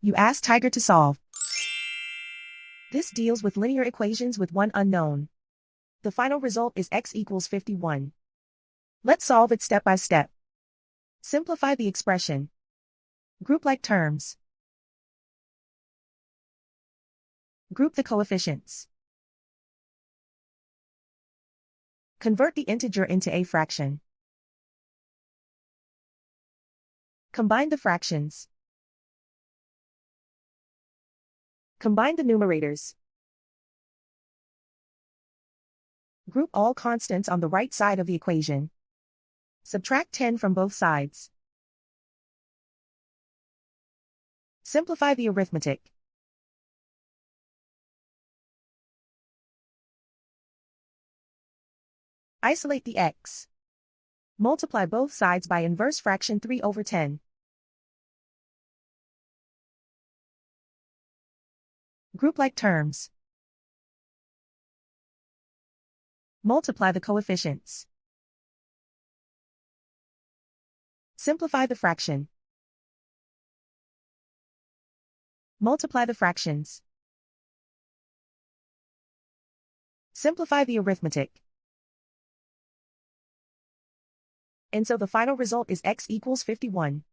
You ask Tiger to solve. This deals with linear equations with one unknown. The final result is x equals 51. Let's solve it step by step. Simplify the expression. Group like terms. Group the coefficients. Convert the integer into a fraction. Combine the fractions. Combine the numerators. Group all constants on the right side of the equation. Subtract 10 from both sides. Simplify the arithmetic. Isolate the x. Multiply both sides by inverse fraction 3 over 10. Group like terms. Multiply the coefficients. Simplify the fraction. Multiply the fractions. Simplify the arithmetic. And so the final result is x equals 51.